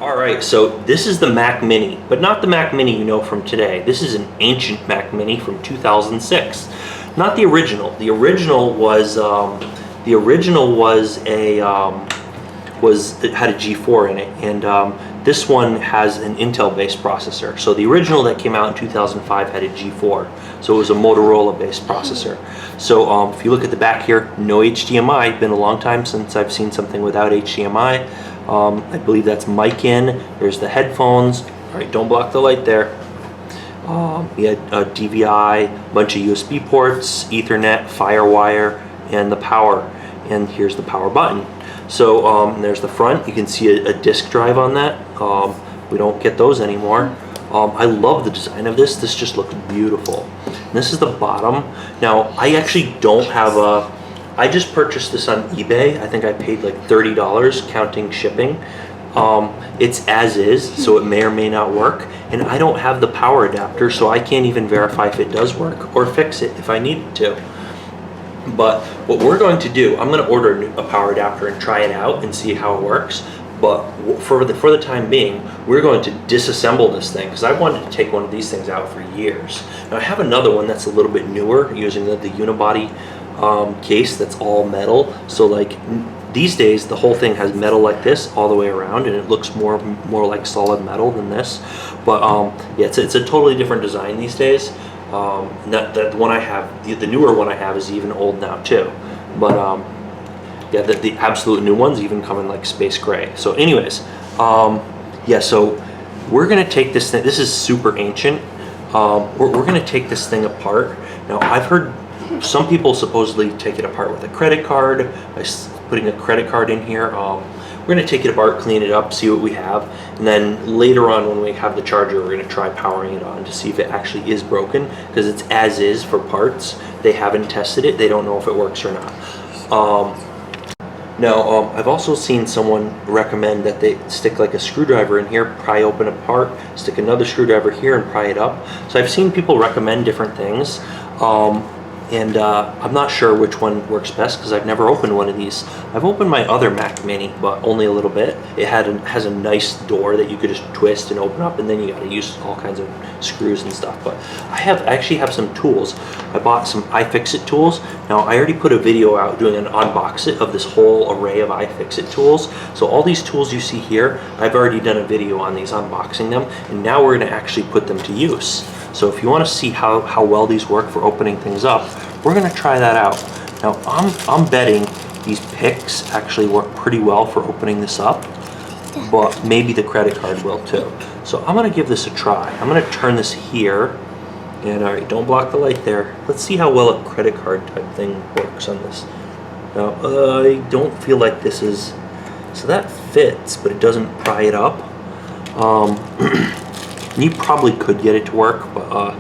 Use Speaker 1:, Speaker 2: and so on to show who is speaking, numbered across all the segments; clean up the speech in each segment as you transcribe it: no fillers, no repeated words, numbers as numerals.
Speaker 1: Alright, so this is the Mac Mini, but not the Mac Mini you know from today. This is an ancient Mac Mini from 2006. Not the original. The original was it had a G4 in it, and this one has an Intel-based processor. So the original that came out in 2005 had a G4, so it was a Motorola-based processor. So if you look at the back here, no HDMI. Been a long time since I've seen something without HDMI. I believe that's mic in. There's the headphones. All right, don't block the light there. We had a DVI, bunch of USB ports, Ethernet, FireWire, and the power. And here's the power button. So there's the front. You can see a disk drive on that. We don't get those anymore. I love the design of this. This just looks beautiful. And this is the bottom. Now, I actually don't have I just purchased this on eBay. I think I paid like $30 counting shipping. It's as is, so it may or may not work. And I don't have the power adapter, so I can't even verify if it does work or fix it if I needed to. But what we're going to do, I'm going to order a power adapter and try it out and see how it works. But for the time being, we're going to disassemble this thing because I wanted to take one of these things out for years. Now I have another one that's a little bit newer using the unibody case that's all metal. So like these days, the whole thing has metal like this all the way around, and it looks more like solid metal than this. But yeah, it's a totally different design these days. That one I have, the newer one I have, is even old now too. But yeah, the absolute new ones even come in like space gray. So anyways, yeah, so we're gonna take this thing. This is super ancient. We're gonna take this thing apart. Now I've heard some people supposedly take it apart with a credit card, by putting a credit card in here. We're gonna take it apart, clean it up, see what we have, and then later on when we have the charger, we're gonna try powering it on to see if it actually is broken, because it's as is for parts. They haven't tested it, they don't know if it works or not. Now, I've also seen someone recommend that they stick like a screwdriver in here, pry open a part, stick another screwdriver here and pry it up. So I've seen people recommend different things. And I'm not sure which one works best because I've never opened one of these. I've opened my other Mac Mini, but only a little bit. It has a nice door that you could just twist and open up, and then you got to use all kinds of screws and stuff. But I actually have some tools. I bought some iFixit tools. Now I already put a video out doing an unboxing of this whole array of iFixit tools. So all these tools you see here, I've already done a video on these, unboxing them, and now we're going to actually put them to use. So if you want to see how well these work for opening things up, we're going to try that out. Now I'm betting these picks actually work pretty well for opening this up, but maybe the credit card will too. So I'm going to give this a try. I'm going to turn this here, and all right, don't block the light there. Let's see how well a credit card type thing works on this. Now I don't feel like this is, so that fits, but it doesn't pry it up. You probably could get it to work, but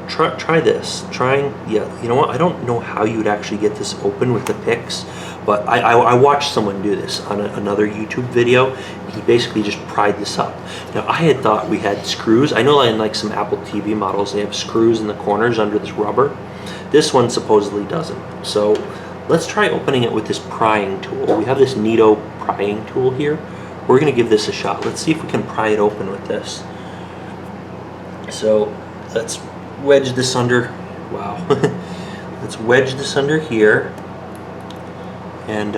Speaker 1: try this. Yeah, you know what? I don't know how you would actually get this open with the picks, but I watched someone do this on another YouTube video. He basically just pried this up. Now I had thought we had screws. I know in like some Apple TV models they have screws in the corners under this rubber. This one supposedly doesn't. So let's try opening it with this prying tool. We have this Neato prying tool here. We're gonna give this a shot. Let's see if we can pry it open with this. So let's wedge this under. Wow. Let's wedge this under here, and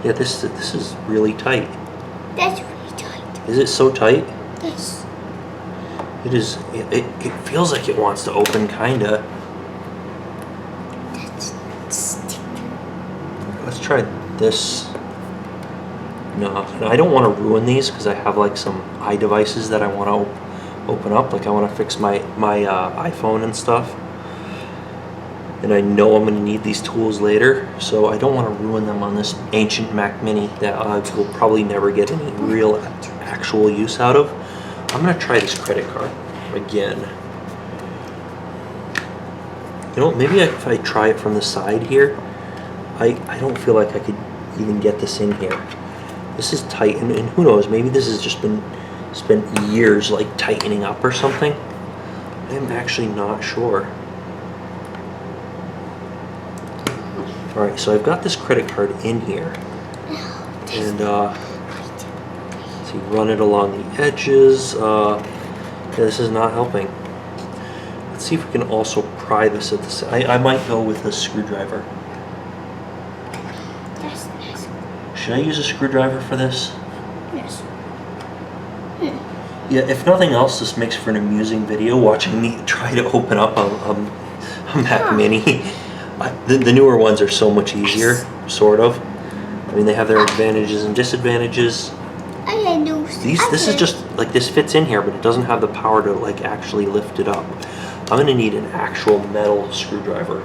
Speaker 1: yeah, this is really tight.
Speaker 2: That's really tight.
Speaker 1: Is it so tight?
Speaker 2: Yes.
Speaker 1: It is. It feels like it wants to open, kinda.
Speaker 2: That's sticky.
Speaker 1: Let's try this. No, I don't want to ruin these because I have like some iDevices that I want to open up. Like I want to fix my iPhone and stuff, and I know I'm going to need these tools later, so I don't want to ruin them on this ancient Mac Mini that I will probably never get any real actual use out of. I'm going to try this credit card again. You know, maybe if I try it from the side here, I don't feel like I could even get this in here. This is tight, and who knows, maybe this has just been spent years like tightening up or something. I'm actually not sure. Alright, so I've got this credit card in here, and So you run it along the edges. Yeah, this is not helping. Let's see if we can also pry this at the side. I might go with a screwdriver.
Speaker 2: That's nice.
Speaker 1: Should I use a screwdriver for this?
Speaker 2: Yes.
Speaker 1: Yeah, if nothing else, this makes for an amusing video, watching me try to open up a Mac Mini. The newer ones are so much easier, sort of. I mean, they have their advantages and disadvantages. This is just, like, this fits in here, but it doesn't have the power to, like, actually lift it up. I'm gonna need an actual metal screwdriver.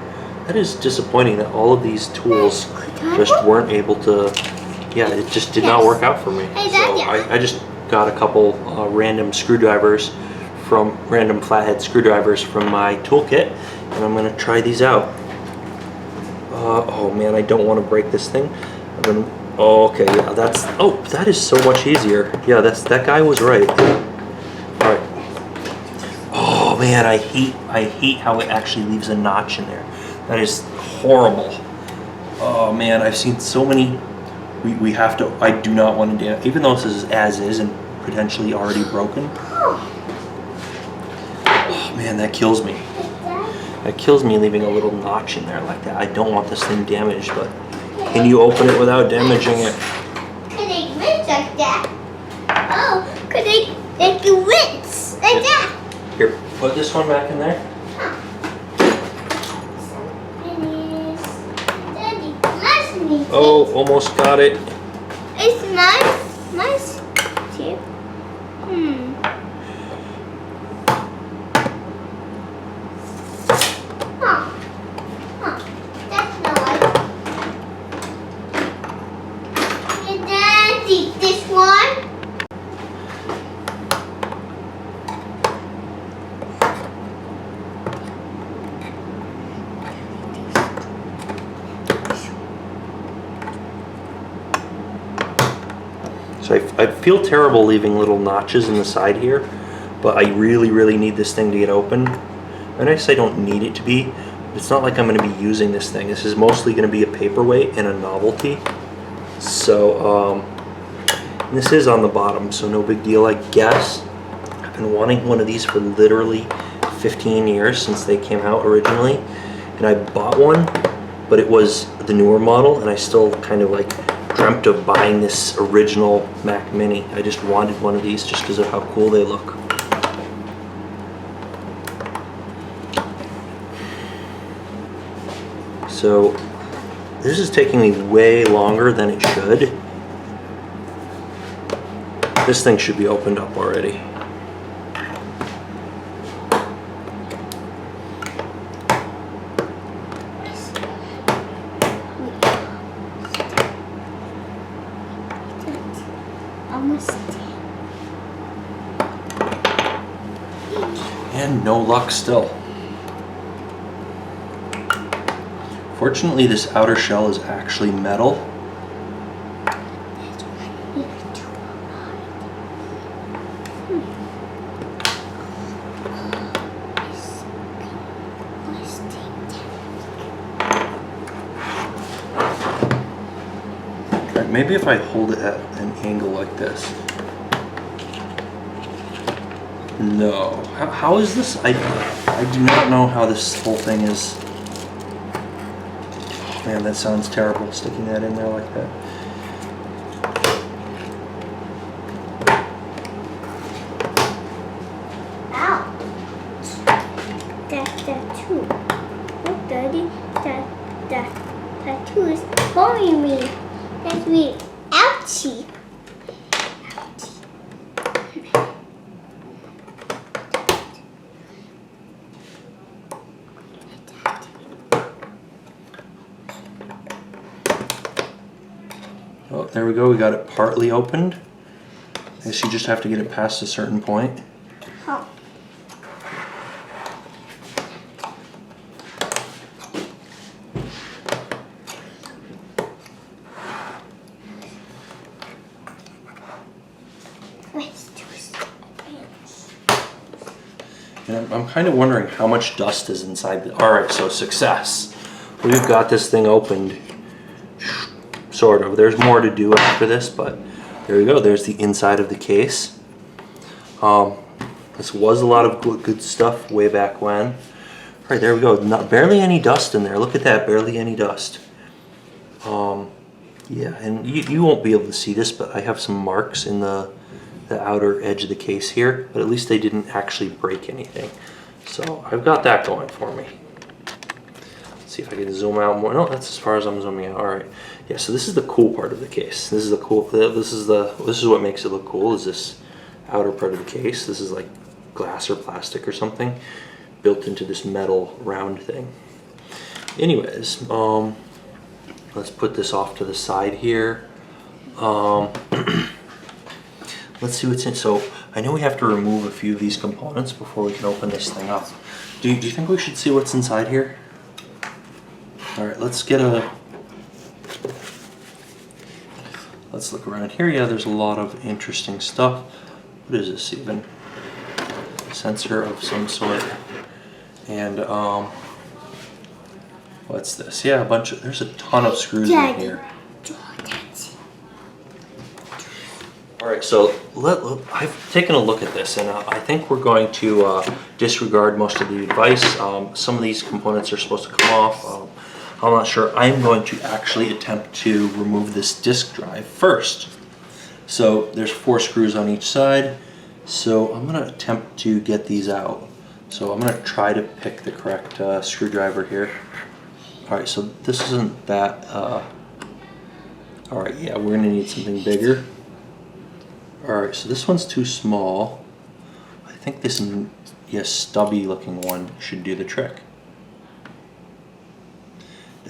Speaker 1: That is disappointing that all of these tools just weren't able to, yeah, it just did not work out for me. So I just got a couple random screwdrivers from, random flathead screwdrivers from my toolkit, and I'm gonna try these out. Oh man, I don't want to break this thing. Oh, okay, yeah, that's, oh, that is so much easier. Yeah, that guy was right. All right. Oh man, I hate how it actually leaves a notch in there. That is horrible. Oh man, I've seen so many. We have to. I do not want to damage, even though this is as is and potentially already broken. Oh man, that kills me. That kills me, leaving a little notch in there like that. I don't want this thing damaged, but can you open it without damaging it?
Speaker 2: Could I rinse like that? Oh, could I make you rinse like that?
Speaker 1: Here, put this one back in there.
Speaker 2: Daddy, nice.
Speaker 1: Oh, almost got it.
Speaker 2: It's nice too. That's nice. And then this one.
Speaker 1: So I feel terrible leaving little notches in the side here, but I really need this thing to get open. And I say I don't need it to be, but it's not like I'm going to be using this thing. This is mostly going to be a paperweight and a novelty. So and this is on the bottom, so no big deal, I guess. I've been wanting one of these for literally 15 years since they came out originally, and I bought one, but it was the newer model, and I still kind of like dreamt of buying this original Mac Mini. I just wanted one of these just because of how cool they look. So this is taking me way longer than it should. This thing should be opened up already. And no luck still. Fortunately, this outer shell is actually metal. Alright, maybe if I hold it at an angle like this. No. How is this? I do not know how this whole thing is. Man, that sounds terrible, sticking that in there like that.
Speaker 2: Ow! That's tattoo. Look, Daddy. That tattoo is pulling me. That's me. Ouchie.
Speaker 1: Oh, there we go. We got it partly opened. I guess you just have to get it past a certain point.
Speaker 2: Oh.
Speaker 1: And I'm kind of wondering how much dust is inside. Alright, so success. We've got this thing opened. Sort of. There's more to do after this, but There we go. There's the inside of the case. This was a lot of good stuff way back when. All right, there we go. Barely any dust in there. Look at that, barely any dust. Yeah, and you won't be able to see this, but I have some marks in the outer edge of the case here, but at least they didn't actually break anything. So I've got that going for me. Let's see if I can zoom out more. No, that's as far as I'm zooming out. All right. Yeah, so this is the cool part of the case. This is the cool, this is what makes it look cool, is this outer part of the case. This is like glass or plastic or something built into this metal round thing. Anyways, let's put this off to the side here. Let's see what's in. So I know we have to remove a few of these components before we can open this thing up. Do you think we should see what's inside here? All right, let's look around here. Yeah, there's a lot of interesting stuff. What is this even? Sensor of some sort. And what's this? Yeah, there's a ton of screws in here. All right, so I've taken a look at this, and I think we're going to disregard most of the advice. Some of these components are supposed to come off. I'm not sure. I'm going to actually attempt to remove this disk drive first. So there's 4 screws on each side. So I'm going to attempt to get these out. So I'm going to try to pick the correct screwdriver here. All right, so this isn't that. All right, yeah, we're going to need something bigger. All right, so this one's too small. I think this, stubby looking one should do the trick.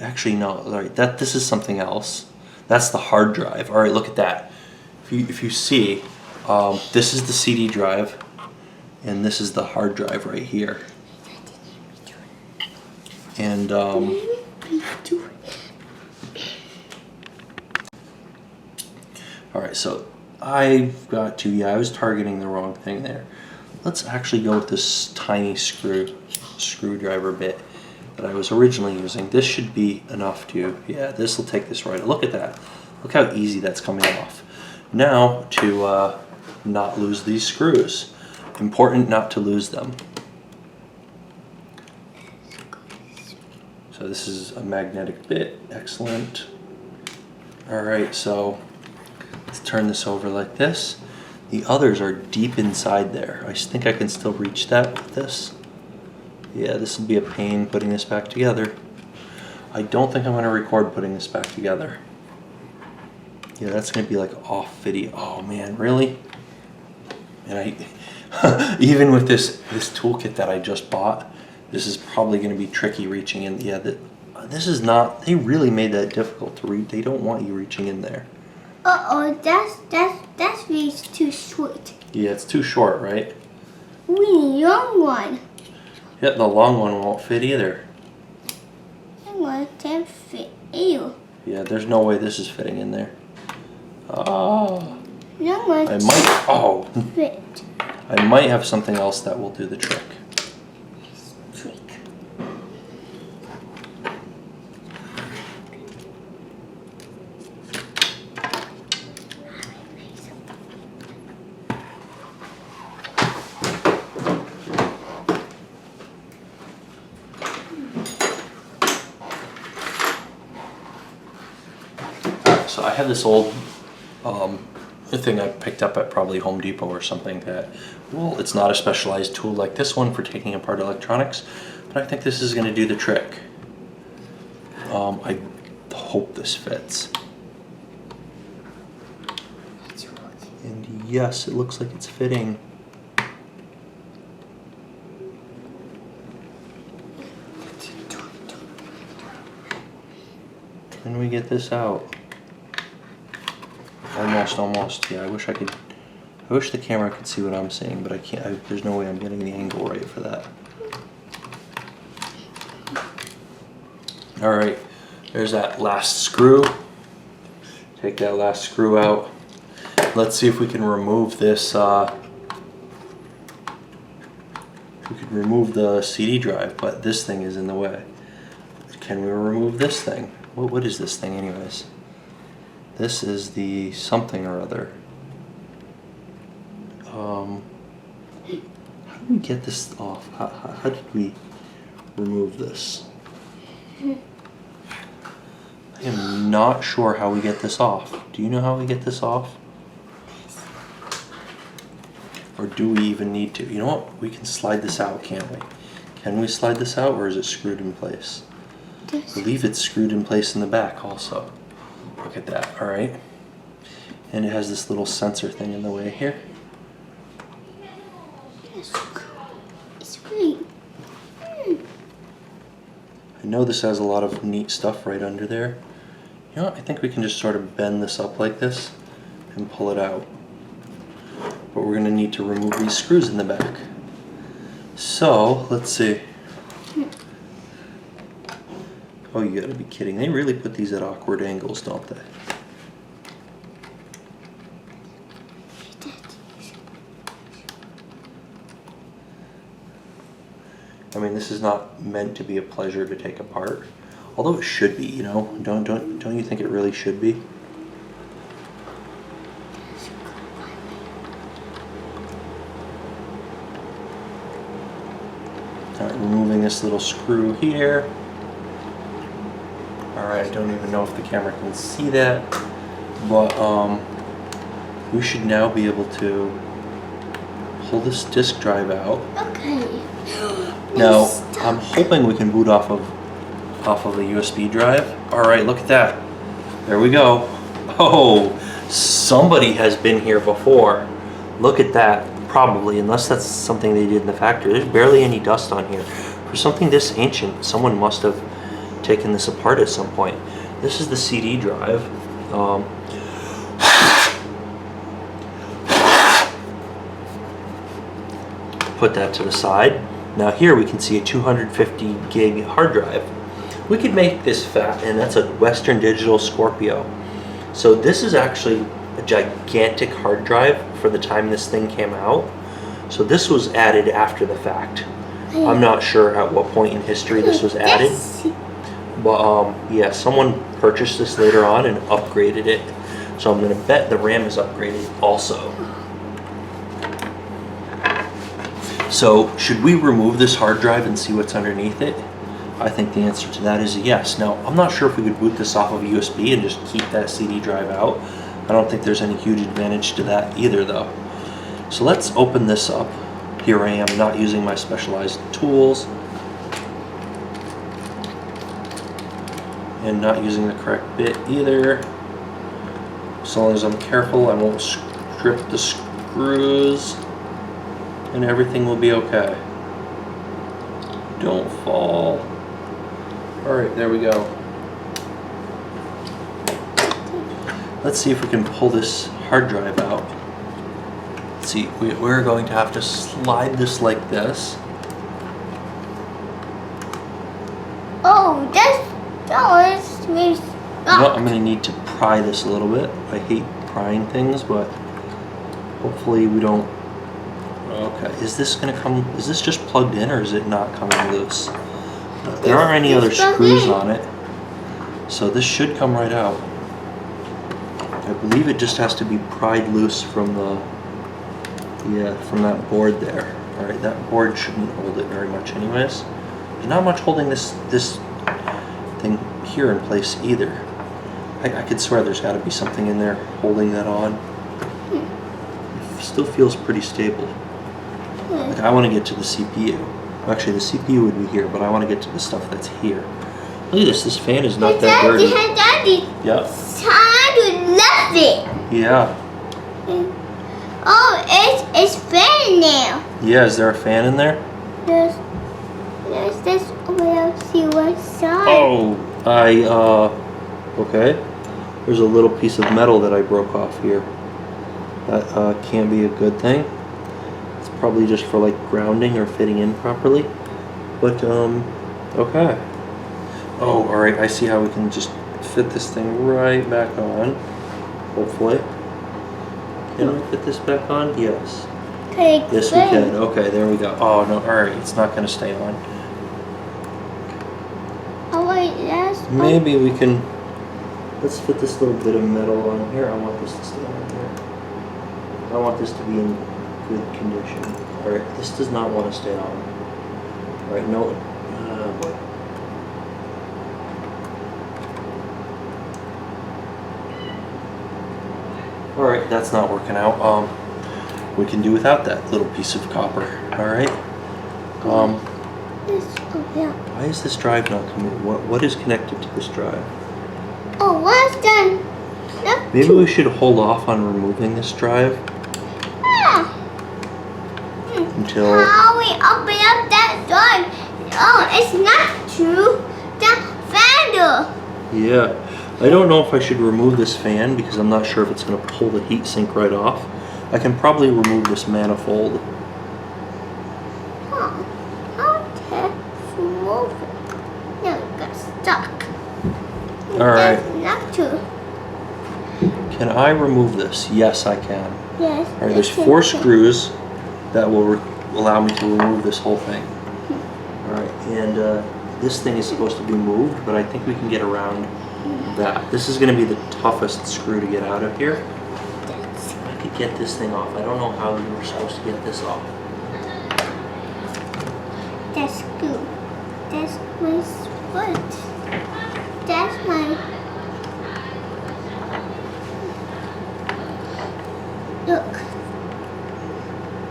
Speaker 1: Actually, no, all right, this is something else. That's the hard drive. All right, look at that. If you see, this is the CD drive, and this is the hard drive right here. And all right, so I've got to, I was targeting the wrong thing there. Let's actually go with this tiny screwdriver bit that I was originally using. This should be enough to, yeah, this will take this right. Look at that. Look how easy that's coming off. Now to not lose these screws. Important not to lose them. So this is a magnetic bit. Excellent. All right, so let's turn this over like this. The others are deep inside there. I think I can still reach that with this. Yeah, this will be a pain putting this back together. I don't think I'm going to record putting this back together. Yeah, that's going to be like off video. Oh man, really? And even with this toolkit that I just bought, this is probably going to be tricky reaching in. Yeah, this is not, they really made that difficult to read. They don't want you reaching in there.
Speaker 2: Uh-oh, that's really too short.
Speaker 1: Yeah, it's too short, right?
Speaker 2: We need a long one.
Speaker 1: Yeah, the long one won't fit either.
Speaker 2: I want to fit you.
Speaker 1: Yeah, there's no way this is fitting in there. Oh. I might,
Speaker 2: fit.
Speaker 1: I might have something else that will do the trick. So I have this old thing I picked up at probably Home Depot or something that, well, it's not a specialized tool like this one for taking apart electronics, but I think this is going to do the trick. I hope this fits. And yes, it looks like it's fitting. Can we get this out? Almost. Yeah, I wish the camera could see what I'm saying, but I can't. There's no way I'm getting the angle right for that. All right, there's that last screw. Take that last screw out. Let's see if we can remove this. We could remove the CD drive, but this thing is in the way. Can we remove this thing? What is this thing anyways? This is the something or other. how do we get this off? How did we remove this? I am not sure how we get this off. Do you know how we get this off? Or do we even need to? You know what? We can slide this out, can't we? Can we slide this out, or is it screwed in place? I believe it's screwed in place in the back also. Look at that, all right? And it has this little sensor thing in the way here.
Speaker 2: It's great.
Speaker 1: I know this has a lot of neat stuff right under there. You know what? I think we can just sort of bend this up like this and pull it out. But we're going to need to remove these screws in the back. So, let's see. Oh, you gotta be kidding. They really put these at awkward angles, don't they? I mean, this is not meant to be a pleasure to take apart. Although it should be, you know? Don't you think it really should be? Alright, removing this little screw here. Alright, I don't even know if the camera can see that, but we should now be able to pull this disk drive out.
Speaker 2: Okay.
Speaker 1: Now, I'm hoping we can boot off of a USB drive. Alright, look at that. There we go. Oh, somebody has been here before. Look at that. Probably, unless that's something they did in the factory. There's barely any dust on here. For something this ancient, someone must have taken this apart at some point. This is the CD drive. Put that to the side. Now here we can see a 250 gig hard drive. We could make this fat, and that's a Western Digital Scorpio. So this is actually a gigantic hard drive for the time this thing came out. So this was added after the fact. I'm not sure at what point in history this was added. But yeah, someone purchased this later on and upgraded it. So I'm gonna bet the RAM is upgraded also. So should we remove this hard drive and see what's underneath it? I think the answer to that is a yes. Now, I'm not sure if we could boot this off of USB and just keep that CD drive out. I don't think there's any huge advantage to that either though. So let's open this up. Here I am, not using my specialized tools and not using the correct bit either. As long as I'm careful, I won't strip the screws and everything will be okay. Don't fall. All right, there we go. Let's see if we can pull this hard drive out. Let's see, we're going to have to slide this like this.
Speaker 2: Oh, that's really
Speaker 1: You know, I'm going to need to pry this a little bit. I hate prying things, but hopefully we don't. Okay, is this going to come, is this just plugged in or is it not coming loose? There aren't any other screws on it, so this should come right out. I believe it just has to be pried loose from the, from that board there. All right, that board shouldn't hold it very much anyways. There's not much holding this thing here in place either. I could swear there's got to be something in there holding that on. It still feels pretty stable. Like I want to get to the CPU. Actually, the CPU would be here, but I want to get to the stuff that's here. Look at this fan is not that dirty.
Speaker 2: Daddy,
Speaker 1: Yeah.
Speaker 2: I love it.
Speaker 1: Yeah.
Speaker 2: Oh, it's fan now.
Speaker 1: Yeah, is there a fan in there?
Speaker 2: There's this we'll see what side.
Speaker 1: Oh, okay. There's a little piece of metal that I broke off here. That can't be a good thing. It's probably just for like grounding or fitting in properly. But, okay. Oh, alright, I see how we can just fit this thing right back on. Hopefully. Can we fit this back on? Yes.
Speaker 2: Okay,
Speaker 1: Yes, we can. Okay, there we go. Oh, no, alright, it's not going to stay on.
Speaker 2: Oh, wait, that's...
Speaker 1: Maybe we can... Let's fit this little bit of metal on here. I want this to stay on here. I want this to be in good condition. All right, this does not want to stay on. All right, no. Boy. All right, that's not working out. We can do without that little piece of copper. All right. Why is this drive not coming? What is connected to this drive?
Speaker 2: Oh, what's done?
Speaker 1: Maybe we should hold off on removing this drive until.
Speaker 2: How we open up that drive? Oh, it's not true. That fender.
Speaker 1: Yeah, I don't know if I should remove this fan because I'm not sure if it's going to pull the heat sink right off. I can probably remove this manifold.
Speaker 2: How to remove it? No, it got stuck.
Speaker 1: All right.
Speaker 2: That's not true.
Speaker 1: Can I remove this? Yes, I can.
Speaker 2: Yes.
Speaker 1: All right, there's 4 screws that will allow me to remove this whole thing. All right, and this thing is supposed to be moved, but I think we can get around that. This is going to be the toughest screw to get out of here. I could get this thing off. I don't know how you were supposed to get this off.
Speaker 2: That's screw. That's my foot. That's my. Look.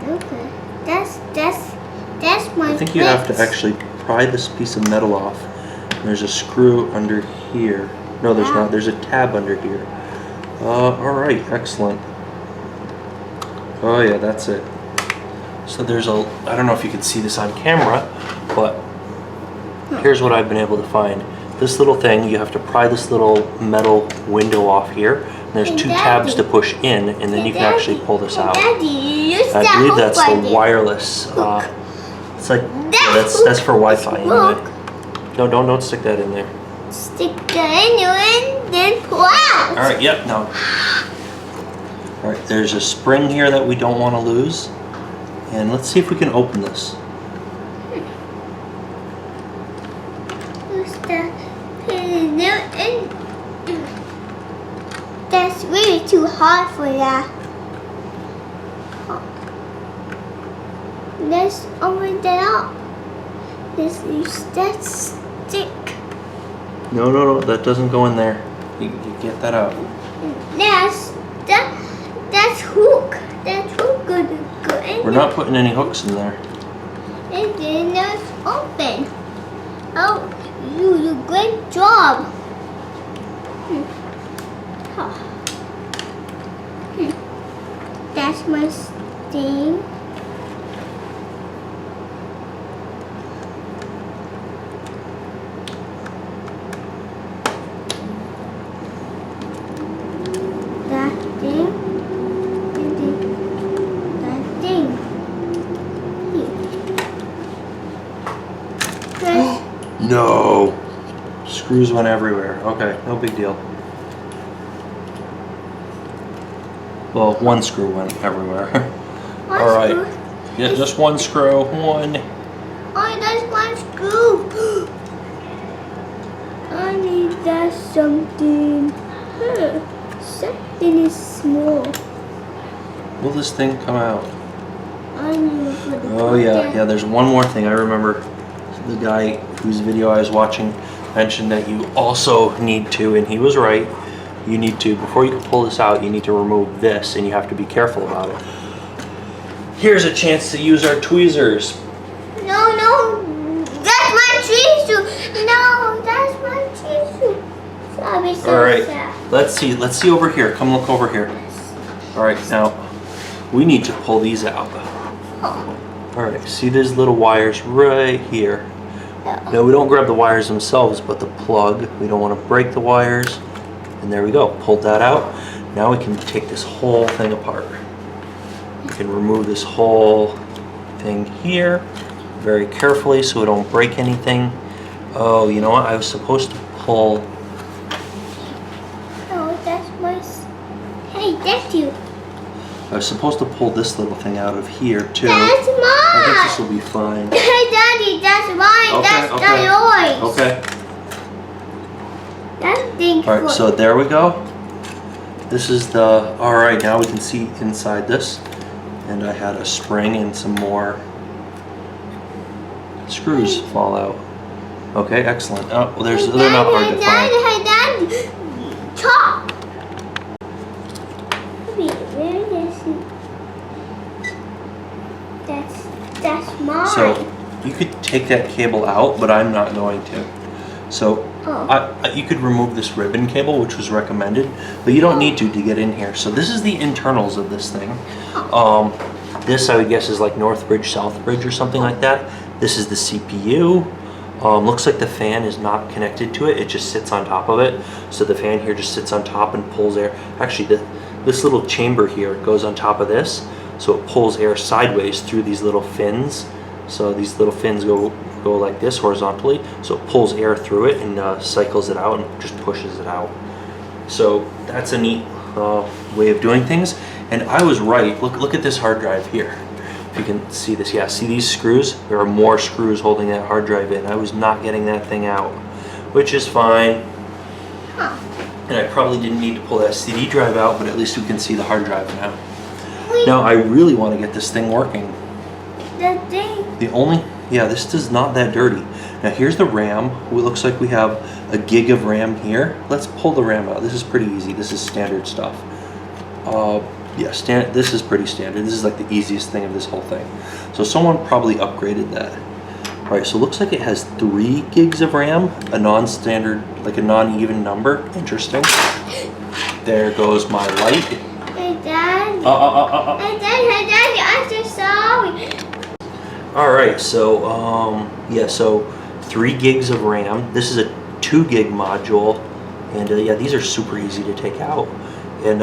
Speaker 2: Okay. That's my.
Speaker 1: I think you have to actually pry this piece of metal off. There's a screw under here. No, there's not. There's a tab under here. All right, excellent. Oh yeah, that's it. So there's a, I don't know if you can see this on camera, but here's what I've been able to find. This little thing, you have to pry this little metal window off here. And there's 2 tabs to push in, and then you can actually pull this out.
Speaker 2: Daddy, you used
Speaker 1: I
Speaker 2: that
Speaker 1: believe
Speaker 2: hook
Speaker 1: that's
Speaker 2: right
Speaker 1: the
Speaker 2: there.
Speaker 1: wireless. It's like, yeah, that's for Wi-Fi anyway. No, don't stick that in there.
Speaker 2: Stick that in you and then pull out.
Speaker 1: All right, yep, no. All right, there's a spring here that we don't want to lose. And let's see if we can open this.
Speaker 2: That's really too hard for that. Let's open that up. Let's use that stick.
Speaker 1: No, that doesn't go in there. You get that out.
Speaker 2: That's hook. That hook could go in.
Speaker 1: We're not putting any hooks in there.
Speaker 2: And then it's open. Oh, you do a great job. That's my stain. That thing. And then that thing. Here.
Speaker 1: No. Screws went everywhere. Okay, no big deal. Well, 1 screw went everywhere. All right.
Speaker 2: Screw.
Speaker 1: Yeah, just 1 screw. 1.
Speaker 2: Oh, that's 1 screw. I need that something. Something is small.
Speaker 1: Will this thing come out?
Speaker 2: I need to put
Speaker 1: Oh yeah. There's one more thing. I remember the guy whose video I was watching mentioned that you also need to, and he was right. You need to, before you can pull this out, you need to remove this, and you have to be careful about it. Here's a chance to use our tweezers.
Speaker 2: No, that's my tweezer. No, that's my tweezer. Sorry,
Speaker 1: All right, let's see over here. Come look over here. All right, now we need to pull these out. All right, see these little wires right here. Now we don't grab the wires themselves, but the plug. We don't want to break the wires. And there we go, pulled that out. Now we can take this whole thing apart. We can remove this whole thing here very carefully so we don't break anything. Oh, you know what? I was supposed to pull.
Speaker 2: Oh, that's my. Hey, that's you.
Speaker 1: I was supposed to pull this little thing out of here too.
Speaker 2: That's mine.
Speaker 1: I think this will be fine.
Speaker 2: Hey, Daddy, that's mine.
Speaker 1: Okay,
Speaker 2: That's
Speaker 1: okay.
Speaker 2: yours.
Speaker 1: Okay.
Speaker 2: That thing.
Speaker 1: All right, so there we go. This is the. All right, now we can see inside this. and I had a spring and some more screws fall out. Okay, excellent. Oh, well, they're not hard to find.
Speaker 2: Dad, top. That's mine.
Speaker 1: So you could take that cable out, but I'm not going to. So you could remove this ribbon cable, which was recommended, but you don't need to get in here. So this is the internals of this thing. This I would guess is like North Bridge, South Bridge or something like that. This is the CPU. Looks like the fan is not connected to it. It just sits on top of it. So the fan here just sits on top and pulls air. Actually, this little chamber here goes on top of this. So it pulls air sideways through these little fins. So these little fins go like this horizontally. So it pulls air through it and cycles it out and just pushes it out. So that's a neat way of doing things. And I was right. Look at this hard drive here. If you can see this, yeah, see these screws? There are more screws holding that hard drive in. I was not getting that thing out, which is fine. And I probably didn't need to pull that CD drive out, but at least we can see the hard drive now. Now I really want to get this thing working. This is not that dirty. Now here's the RAM. It looks like we have a gig of RAM here. Let's pull the RAM out. This is pretty easy. This is standard stuff. This is pretty standard. This is like the easiest thing of this whole thing. So someone probably upgraded that. All right, so it looks like it has 3 gigs of RAM, a non-standard, like a non-even number. Interesting. There goes my light.
Speaker 2: Hey, Dad. Hey, Daddy, I'm so sorry.
Speaker 1: All right, so so 3 gigs of RAM. This is a 2 gig module, and these are super easy to take out. And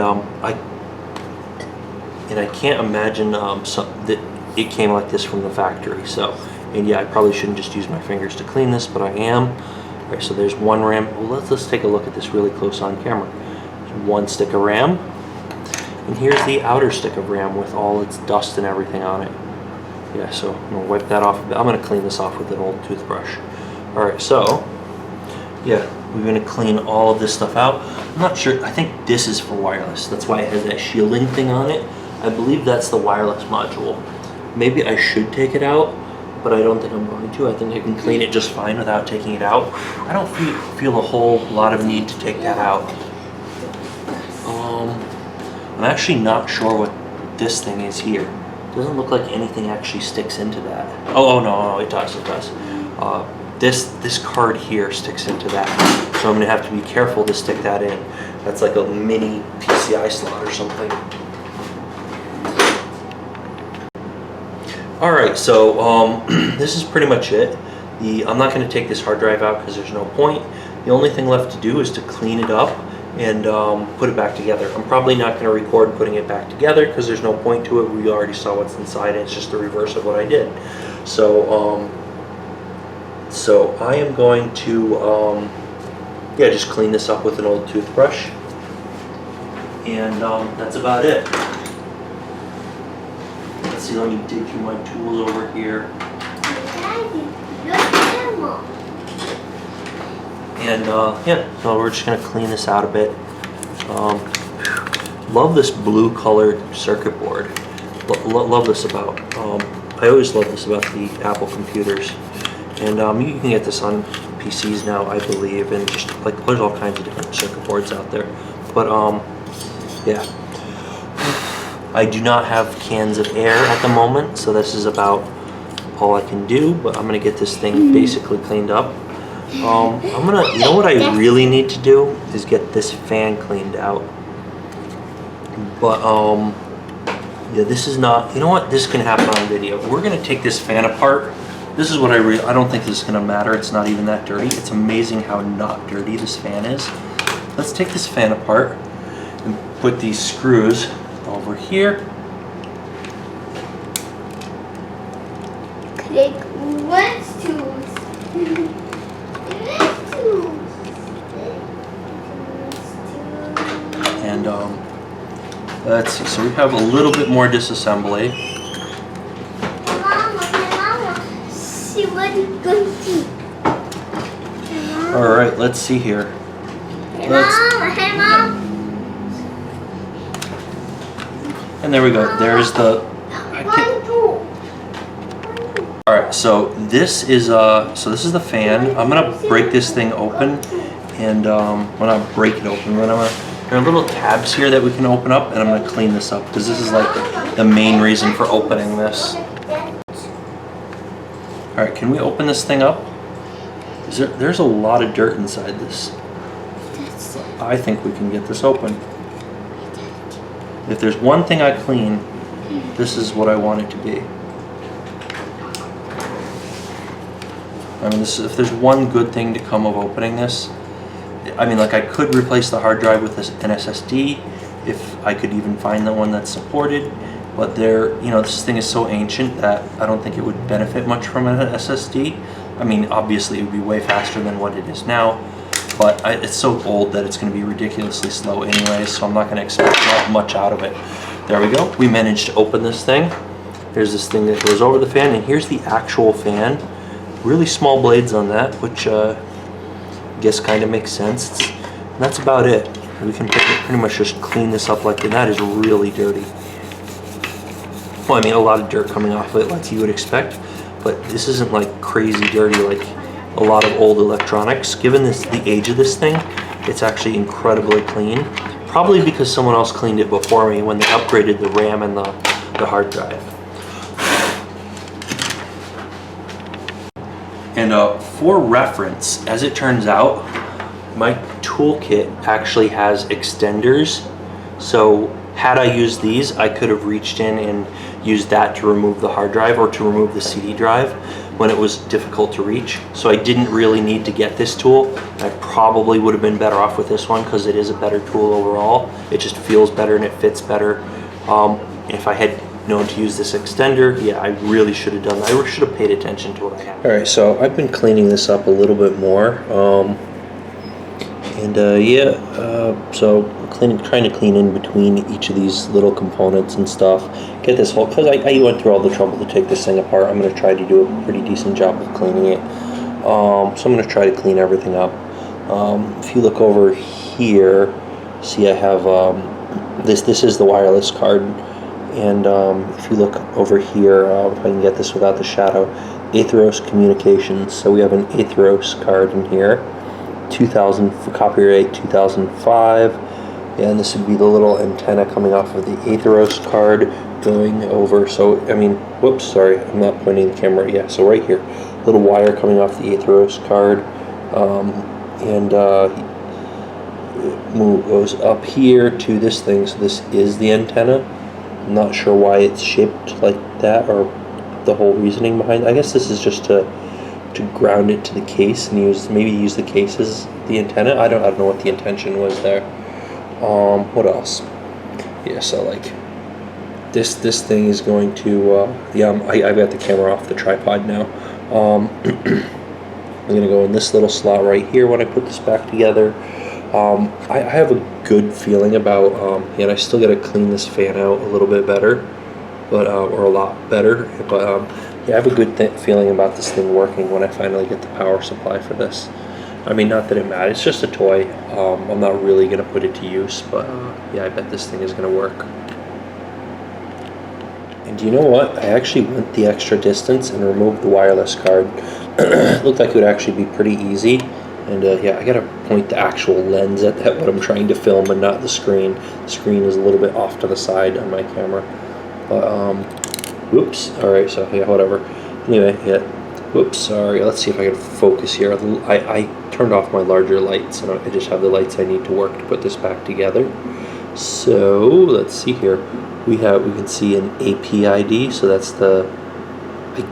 Speaker 1: I can't imagine that it came like this from the factory. So, and I probably shouldn't just use my fingers to clean this, but I am. All right, so there's 1 RAM. Well, let's take a look at this really close on camera. There's 1 stick of RAM, and here's the outer stick of RAM with all its dust and everything on it. Yeah, so I'm gonna wipe that off a bit. I'm gonna clean this off with an old toothbrush. All right, so we're gonna clean all of this stuff out. I'm not sure, I think this is for wireless. That's why it has that shielding thing on it. I believe that's the wireless module. Maybe I should take it out, but I don't think I'm going to. I think I can clean it just fine without taking it out. I don't feel a whole lot of need to take that out. I'm actually not sure what this thing is here. Doesn't look like anything actually sticks into that. Oh no, it does. This card here sticks into that. So I'm gonna have to be careful to stick that in. That's like a mini PCI slot or something. All right, so this is pretty much it. I'm not gonna take this hard drive out because there's no point. The only thing left to do is to clean it up and put it back together. I'm probably not going to record putting it back together because there's no point to it. We already saw what's inside, and it's just the reverse of what I did. So, so I am going to, just clean this up with an old toothbrush, and that's about it. Let's see. Let me dig through my tools over here. And so we're just gonna clean this out a bit. Love this blue colored circuit board. Love this about, I always love this about the Apple computers. And you can get this on PCs now, I believe, and just like there's all kinds of different circuit boards out there. But I do not have cans of air at the moment, so this is about all I can do, but I'm gonna get this thing basically cleaned up. You know what I really need to do is get this fan cleaned out. But this is not, you know what, this can happen on video. We're gonna take this fan apart. This is what I don't think this is gonna matter. It's not even that dirty. It's amazing how not dirty this fan is. Let's take this fan apart and put these screws over here.
Speaker 2: Click once, tools.
Speaker 1: And let's see, so we have a little bit more disassembly.
Speaker 2: Mama, see what you going to see.
Speaker 1: All right, let's see here.
Speaker 2: Hey, Mom.
Speaker 1: And there we go. There's the All right, so this is the fan. I'm gonna break this thing open, and I'm gonna break it open. But there are little tabs here that we can open up, and I'm gonna clean this up because this is like the main reason for opening this. All right, can we open this thing up? There's a lot of dirt inside this. I think we can get this open. If there's one thing I clean, this is what I want it to be. I mean, if there's one good thing to come of opening this, I mean, like I could replace the hard drive with an SSD if I could even find the one that's supported, but this thing is so ancient that I don't think it would benefit much from an SSD. I mean, obviously it would be way faster than what it is now, but it's so old that it's going to be ridiculously slow anyways, so I'm not going to expect much out of it. There we go. We managed to open this thing. There's this thing that goes over the fan, and here's the actual fan. Really small blades on that, which I guess kind of makes sense. And that's about it. We can pretty much just clean this up like that. That is really dirty. Well, I mean, a lot of dirt coming off of it like you would expect, but this isn't like crazy dirty like a lot of old electronics. Given the age of this thing, it's actually incredibly clean. Probably because someone else cleaned it before me when they upgraded the RAM and the hard drive. And for reference, as it turns out, my toolkit actually has extenders. So had I used these, I could have reached in and used that to remove the hard drive or to remove the CD drive when it was difficult to reach. So I didn't really need to get this tool. I probably would have been better off with this one because it is a better tool overall. It just feels better and it fits better. If I had known to use this extender, yeah, I really should have done that. I should have paid attention to what I had. All right, so I've been cleaning this up a little bit more. So I'm trying to clean in between each of these little components and stuff. Get this whole, because I went through all the trouble to take this thing apart. I'm going to try to do a pretty decent job of cleaning it. So I'm going to try to clean everything up. If you look over here, see I have this is the wireless card. And if you look over here, if I can get this without the shadow, Atheros Communications. So we have an Atheros card in here, 2000 for copyright 2005, and this would be the little antenna coming off of the Atheros card going over. So I mean, whoops, sorry, I'm not pointing the camera. Yeah, so right here, little wire coming off the Atheros card, and it goes up here to this thing. So this is the antenna. I'm not sure why it's shaped like that or the whole reasoning behind it. I guess this is just to ground it to the case and maybe use the case as the antenna. I don't know what the intention was there. What else? Yeah, so like this thing is going to I've got the camera off the tripod now. I'm gonna go in this little slot right here when I put this back together. I have a good feeling about, and I still got to clean this fan out a little bit better, but or a lot better. But yeah, I have a good feeling about this thing working when I finally get the power supply for this. I mean, not that it matters; it's just a toy. I'm not really gonna put it to use, but yeah, I bet this thing is gonna work. And you know what? I actually went the extra distance and removed the wireless card. It looked like it would actually be pretty easy. And yeah, I gotta point the actual lens at what I'm trying to film and not the screen. The screen is a little bit off to the side on my camera. But, whoops. Alright, so yeah, whatever. Anyway, yeah. Whoops, sorry. Let's see if I can focus here. I turned off my larger lights, and I just have the lights I need to work to put this back together. So, let's see here. We can see an APID, so that's I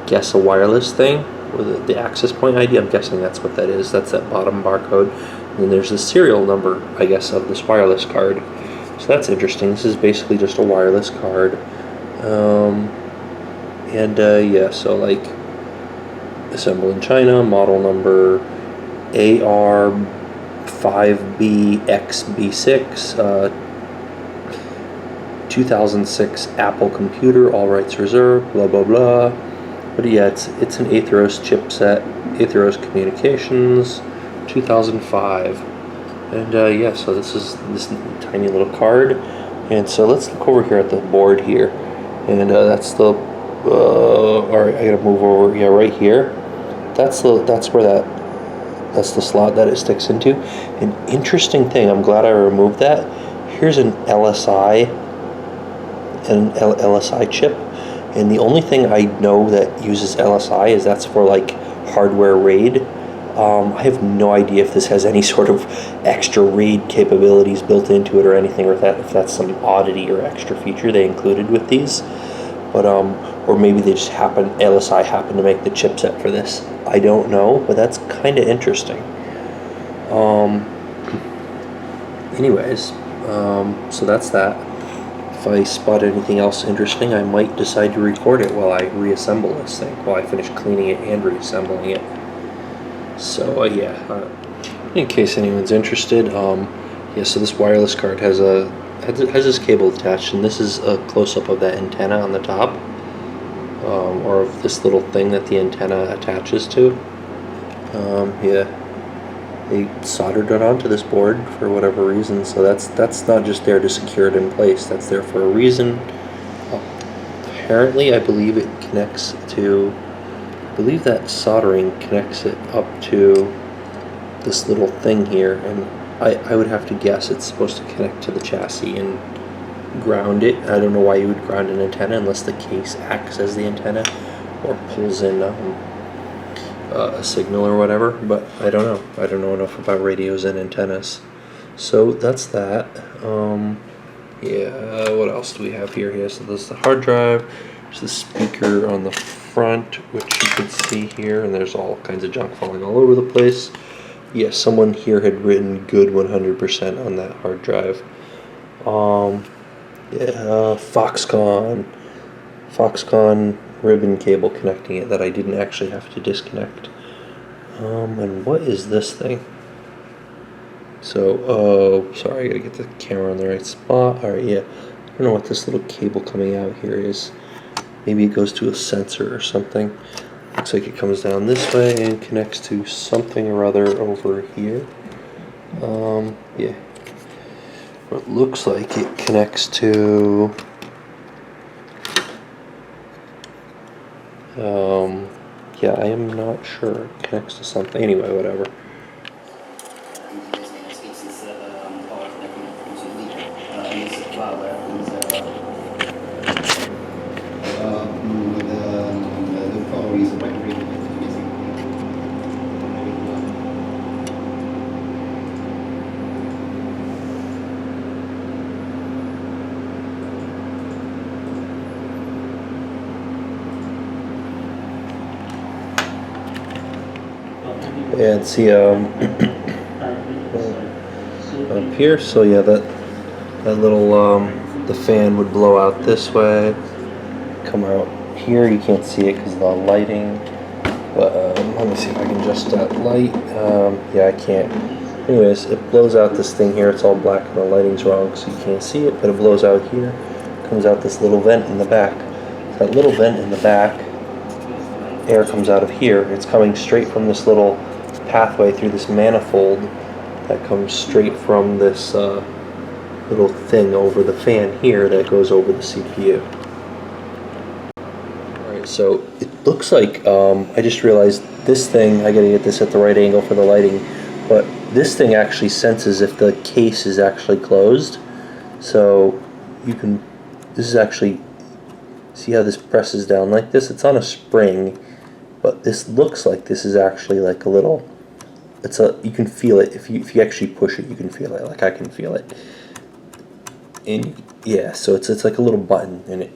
Speaker 1: guess a wireless thing. With the access point ID, I'm guessing that's what that is. That's that bottom barcode. And then there's the serial number, I guess, of this wireless card. So that's interesting. This is basically just a wireless card. Yeah, so like assembled in China, model number AR5BXB6, 2006 Apple computer, all rights reserved, blah blah blah. But yeah, it's an Atheros chipset, Atheros Communications, 2005, and yeah, so this is this tiny little card, and so let's look over here at the board here, and that's the All right, I gotta move over. Yeah, right here. That's the slot that it sticks into. An interesting thing. I'm glad I removed that. Here's an LSI chip, and the only thing I know that uses LSI is that's for like hardware RAID. I have no idea if this has any sort of extra RAID capabilities built into it or anything, or if that's some oddity or extra feature they included with these. But or maybe they just LSI happened to make the chipset for this. I don't know, but that's kind of interesting. Anyways, so that's that. If I spot anything else interesting, I might decide to record it while I reassemble this thing, while I finish cleaning it and reassembling it. So yeah, in case anyone's interested, yeah. So this wireless card has this cable attached, and this is a close-up of that antenna on the top, or of this little thing that the antenna attaches to. Yeah, they soldered it onto this board for whatever reason. So that's not just there to secure it in place. That's there for a reason. Apparently, I believe it connects to. I believe that soldering connects it up to this little thing here, and I would have to guess it's supposed to connect to the chassis and ground it. I don't know why you would ground an antenna unless the case acts as the antenna or pulls in a signal or whatever, but I don't know. I don't know enough about radios and antennas. So that's that. Yeah, what else do we have here? Yeah, so there's the hard drive, there's the speaker on the front, which you can see here, and there's all kinds of junk falling all over the place. Yeah, someone here had written good 100% on that hard drive. Yeah, Foxconn ribbon cable connecting it that I didn't actually have to disconnect. And what is this thing? So, oh, sorry, I gotta get the camera in the right spot. Alright, yeah. I don't know what this little cable coming out here is. Maybe it goes to a sensor or something. Looks like it comes down this way and connects to something or other over here. Yeah. It looks like it connects to yeah, I am not sure. It connects to something. Anyway, whatever. And see up here, so yeah, that little the fan would blow out this way, come out here. You can't see it because of the lighting, but let me see if I can adjust that light. Yeah, I can't. Anyways, it blows out this thing here. It's all black and the lighting's wrong, so you can't see it, but it blows out here, comes out this little vent in the back. That little vent in the back, air comes out of here. It's coming straight from this little pathway through this manifold that comes straight from this little thing over the fan here that goes over the CPU. Alright, so it looks like I just realized this thing, I gotta get this at the right angle for the lighting, but this thing actually senses if the case is actually closed. So you can, this is actually, see how this presses down like this? It's on a spring, but this looks like this is actually like a little, you can feel it. If you actually push it, you can feel it. Like I can feel it. And yeah, so it's like a little button, and it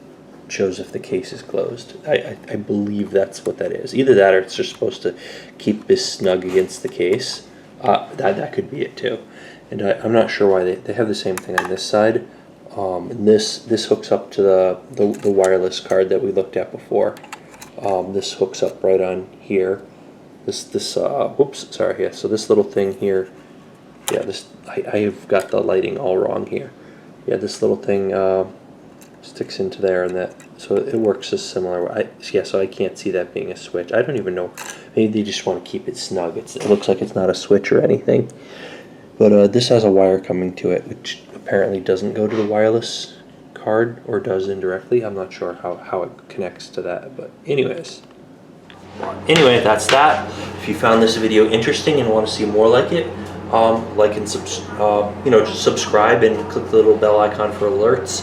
Speaker 1: shows if the case is closed. I believe that's what that is. Either that, or it's just supposed to keep this snug against the case. That could be it too. And I'm not sure why they have the same thing on this side. And this hooks up to the wireless card that we looked at before. This hooks up right on here. Whoops, sorry, yeah, so this little thing here, yeah, I've got the lighting all wrong here. Yeah, this little thing sticks into there, and that, so it works a similar way. Yeah, so I can't see that being a switch. I don't even know, maybe they just want to keep it snug. It looks like it's not a switch or anything. But this has a wire coming to it, which apparently doesn't go to the wireless card, or does indirectly. I'm not sure how it connects to that, but anyways. Anyway, that's that. If you found this video interesting and want to see more like it, like and just subscribe and click the little bell icon for alerts.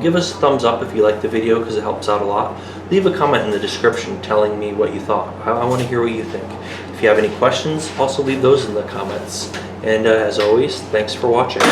Speaker 1: Give us a thumbs up if you like the video, because it helps out a lot. Leave a comment in the description telling me what you thought. I want to hear what you think. If you have any questions, also leave those in the comments. And as always, thanks for watching.